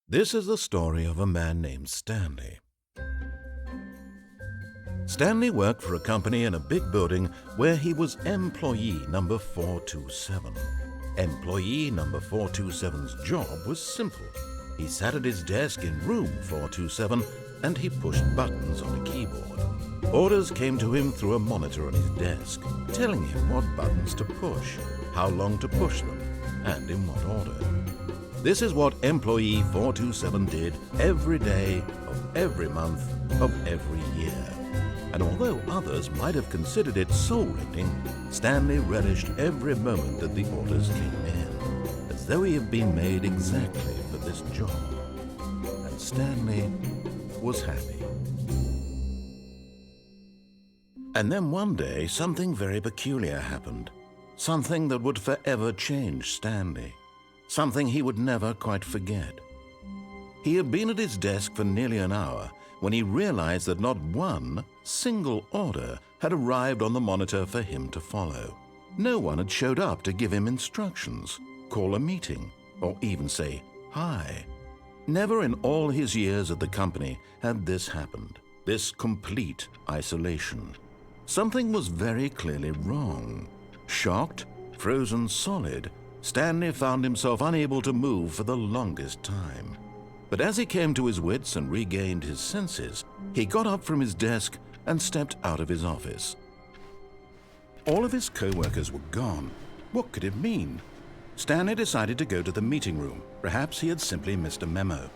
This is the story of a man named Stanley. Stanley worked for a company in a big building where he was employee number 427. Employee number 427's job was simple. He sat at his desk in room 427 and he pushed buttons on a keyboard. Orders came to him through a monitor on his desk, telling him what buttons to push, how long to push them, and in what order. This is what employee 427 did every day of every month of every year. And although others might have considered it soul-rending, Stanley relished every moment that the orders came in, as though he had been made exactly for this job. And Stanley was happy. And then one day, something very peculiar happened. Something that would forever change Stanley. Something he would never quite forget. He had been at his desk for nearly an hour when he realized that not one single order had arrived on the monitor for him to follow. No one had showed up to give him instructions, call a meeting, or even say hi. Never in all his years at the company had this happened, this complete isolation. Something was very clearly wrong. Shocked, frozen solid, Stanley found himself unable to move for the longest time. But as he came to his wits and regained his senses, he got up from his desk and stepped out of his office. All of his co-workers were gone. What could it mean? Stanley decided to go to the meeting room. Perhaps he had simply missed a memo.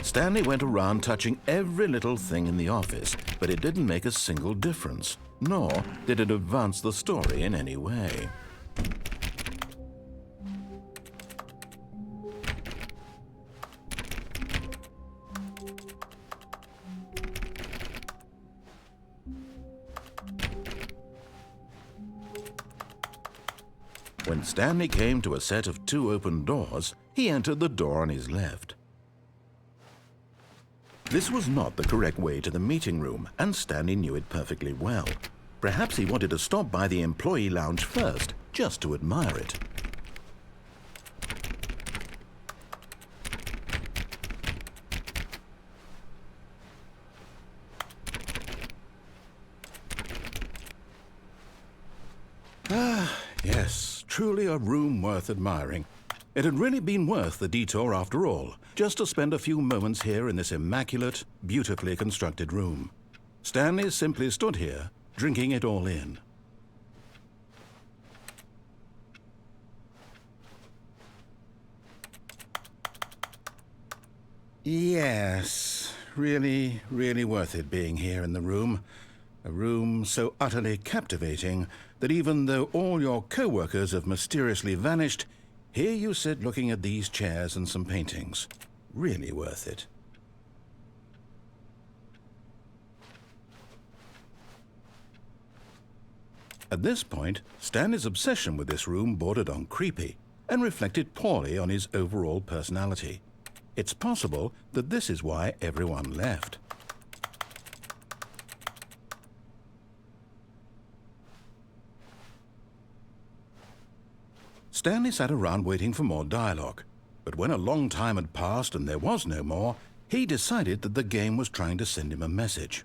Stanley went around touching every little thing in the office, but it didn't make a single difference, nor did it advance the story in any way. When Stanley came to a set of 2 open doors, he entered the door on his left. This was not the correct way to the meeting room, and Stanley knew it perfectly well. Perhaps he wanted to stop by the employee lounge first, just to admire it. Yes, truly a room worth admiring. It had really been worth the detour after all, just to spend a few moments here in this immaculate, beautifully constructed room. Stanley simply stood here, drinking it all in. Yes, really, really worth it being here in the room. A room so utterly captivating that even though all your co-workers have mysteriously vanished, here you sit looking at these chairs and some paintings. Really worth it. At this point, Stanley's obsession with this room bordered on creepy and reflected poorly on his overall personality. It's possible that this is why everyone left. Stanley sat around waiting for more dialogue, but when a long time had passed and there was no more, he decided that the game was trying to send him a message.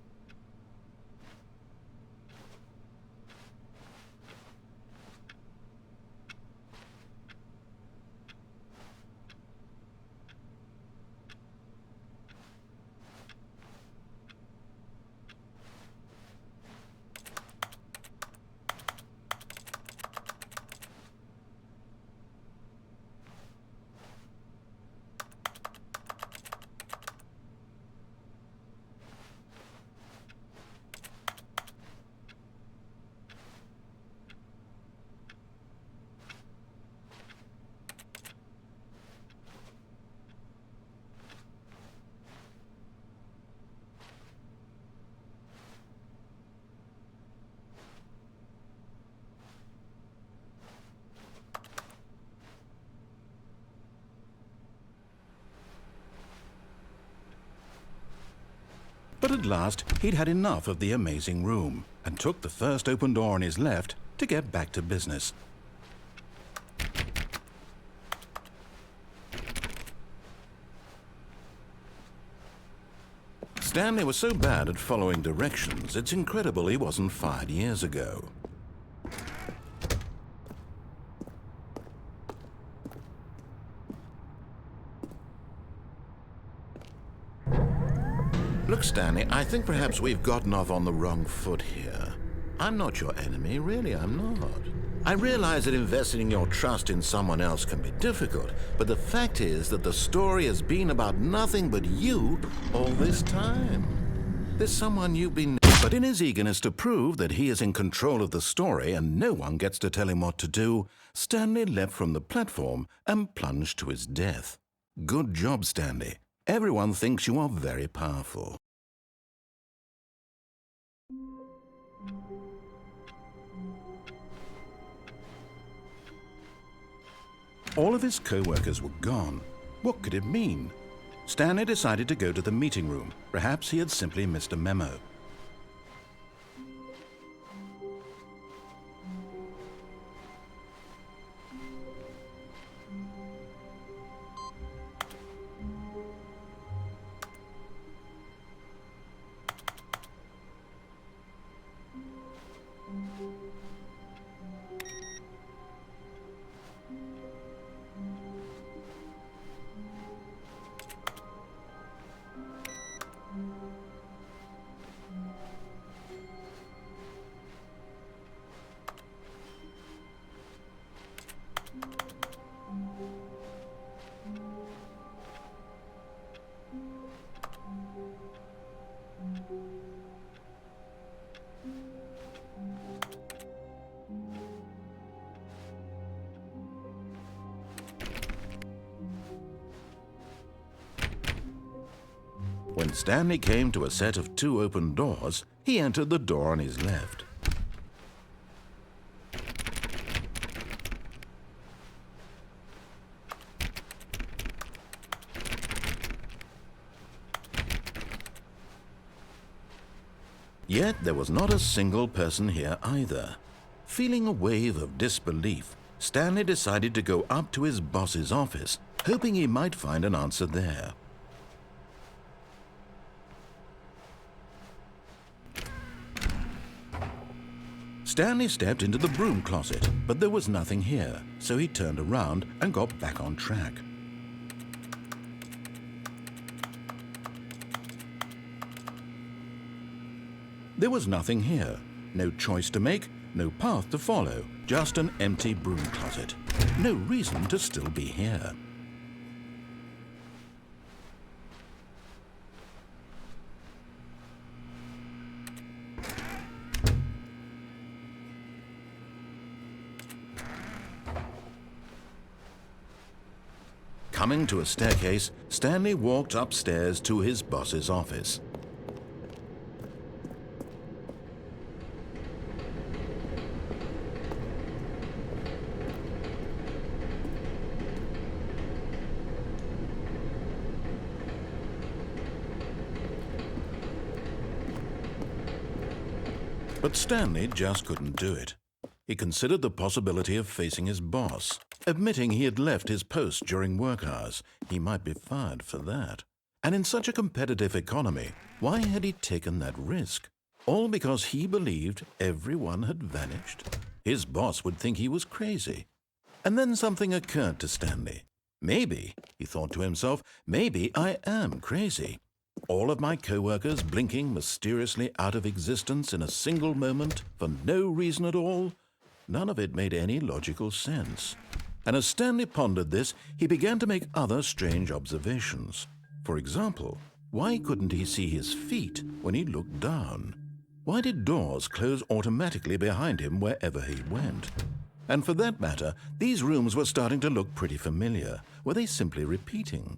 But at last, he'd had enough of the amazing room and took the first open door on his left to get back to business. Stanley was so bad at following directions, it's incredible he wasn't fired years ago. Look, Stanley, I think perhaps we've gotten off on the wrong foot here. I'm not your enemy, really, I'm not. I realize that investing your trust in someone else can be difficult, but the fact is that the story has been about nothing but you all this time. There's someone you've been... But in his eagerness to prove that he is in control of the story and no one gets to tell him what to do, Stanley leapt from the platform and plunged to his death. Good job, Stanley. Everyone thinks you are very powerful. All of his co-workers were gone. What could it mean? Stanley decided to go to the meeting room. Perhaps he had simply missed a memo. When Stanley came to a set of 2 open doors, he entered the door on his left. Yet there was not a single person here either. Feeling a wave of disbelief, Stanley decided to go up to his boss's office, hoping he might find an answer there. Stanley stepped into the broom closet, but there was nothing here, so he turned around and got back on track. There was nothing here, no choice to make, no path to follow, just an empty broom closet. No reason to still be here. Coming to a staircase, Stanley walked upstairs to his boss's office. But Stanley just couldn't do it. He considered the possibility of facing his boss. Admitting he had left his post during work hours, he might be fired for that. And in such a competitive economy, why had he taken that risk? All because he believed everyone had vanished? His boss would think he was crazy. And then something occurred to Stanley. Maybe, he thought to himself, maybe I am crazy. All of my co-workers blinking mysteriously out of existence in a single moment for no reason at all? None of it made any logical sense. And as Stanley pondered this, he began to make other strange observations. For example, why couldn't he see his feet when he looked down? Why did doors close automatically behind him wherever he went? And for that matter, these rooms were starting to look pretty familiar. Were they simply repeating?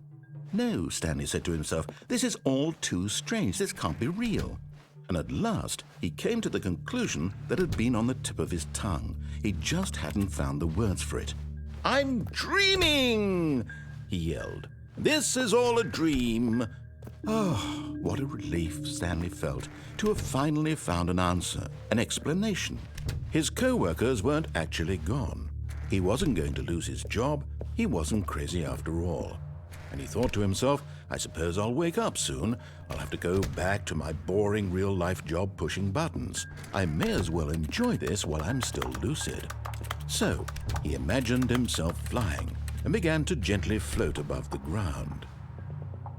No, Stanley said to himself, this is all too strange. This can't be real. And at last, he came to the conclusion that had been on the tip of his tongue. He just hadn't found the words for it. "I'm dreaming!" he yelled. "This is all a dream." Oh, what a relief Stanley felt to have finally found an answer, an explanation. His co-workers weren't actually gone. He wasn't going to lose his job. He wasn't crazy after all. And he thought to himself, I suppose I'll wake up soon. I'll have to go back to my boring real-life job pushing buttons. I may as well enjoy this while I'm still lucid. So he imagined himself flying and began to gently float above the ground.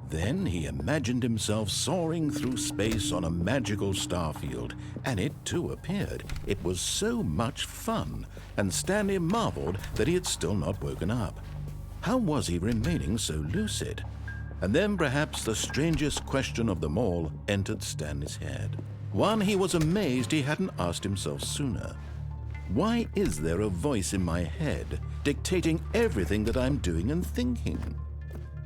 Then he imagined himself soaring through space on a magical starfield, and it too appeared. It was so much fun, and Stanley marveled that he had still not woken up. How was he remaining so lucid? And then perhaps the strangest question of them all entered Stanley's head. One he was amazed he hadn't asked himself sooner. Why is there a voice in my head dictating everything that I'm doing and thinking?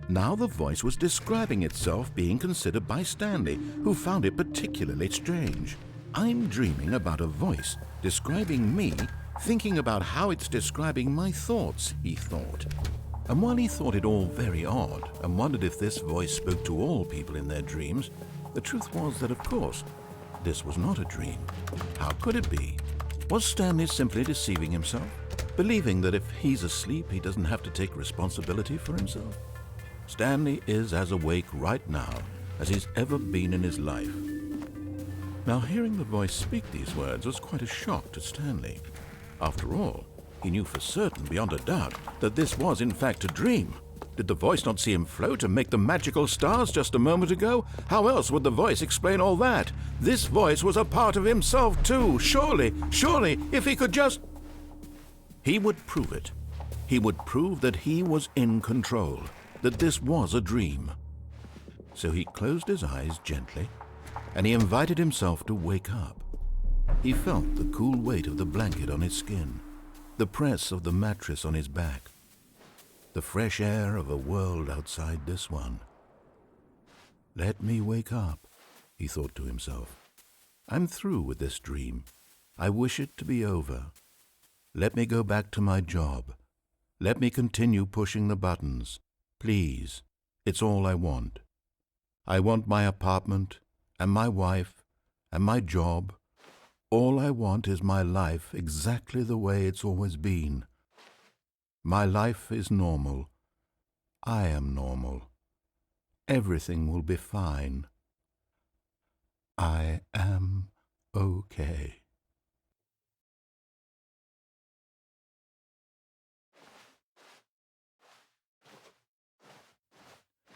Now the voice was describing itself being considered by Stanley, who found it particularly strange. I'm dreaming about a voice describing me, thinking about how it's describing my thoughts, he thought. And while he thought it all very odd and wondered if this voice spoke to all people in their dreams, the truth was that, of course, this was not a dream. How could it be? Was Stanley simply deceiving himself, believing that if he's asleep, he doesn't have to take responsibility for himself? Stanley is as awake right now as he's ever been in his life. Now, hearing the voice speak these words was quite a shock to Stanley. After all, he knew for certain, beyond a doubt, that this was in fact a dream. Did the voice not see him float and make the magical stars just a moment ago? How else would the voice explain all that? This voice was a part of himself too. Surely, if he could just... He would prove it. He would prove that he was in control, that this was a dream. So he closed his eyes gently, and he invited himself to wake up. He felt the cool weight of the blanket on his skin, the press of the mattress on his back, the fresh air of a world outside this one. Let me wake up, he thought to himself. I'm through with this dream. I wish it to be over. Let me go back to my job. Let me continue pushing the buttons. Please, it's all I want. I want my apartment and my wife and my job. All I want is my life exactly the way it's always been. My life is normal. I am normal. Everything will be fine. I am okay.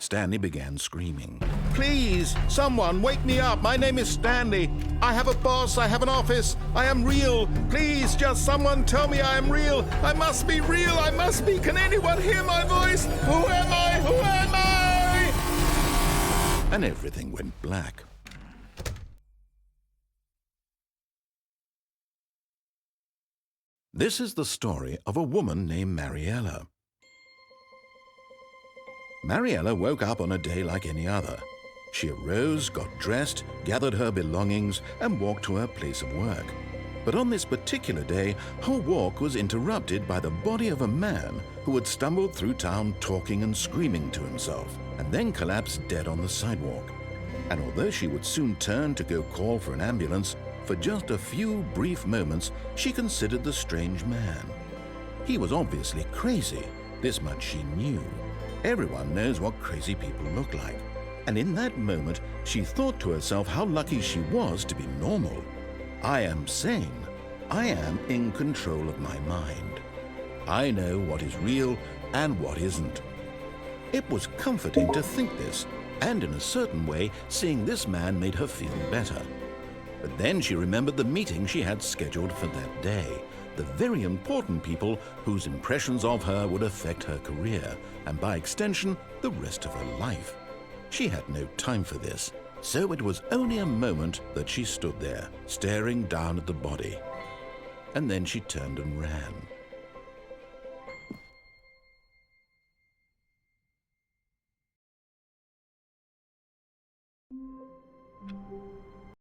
Stanley began screaming. Please, someone, wake me up. My name is Stanley. I have a boss. I have an office. I am real. Please, just someone tell me I am real. I must be real. I must be. Can anyone hear my voice? Who am I? Who am I? And everything went black. This is the story of a woman named Mariella. Mariella woke up on a day like any other. She arose, got dressed, gathered her belongings, and walked to her place of work. But on this particular day, her walk was interrupted by the body of a man who had stumbled through town talking and screaming to himself, and then collapsed dead on the sidewalk. And although she would soon turn to go call for an ambulance, for just a few brief moments she considered the strange man. He was obviously crazy, this much she knew. Everyone knows what crazy people look like. And in that moment, she thought to herself how lucky she was to be normal. I am sane. I am in control of my mind. I know what is real and what isn't. It was comforting to think this, and in a certain way, seeing this man made her feel better. But then she remembered the meeting she had scheduled for that day. The very important people whose impressions of her would affect her career, and by extension, the rest of her life. She had no time for this, so it was only a moment that she stood there, staring down at the body. And then she turned and ran.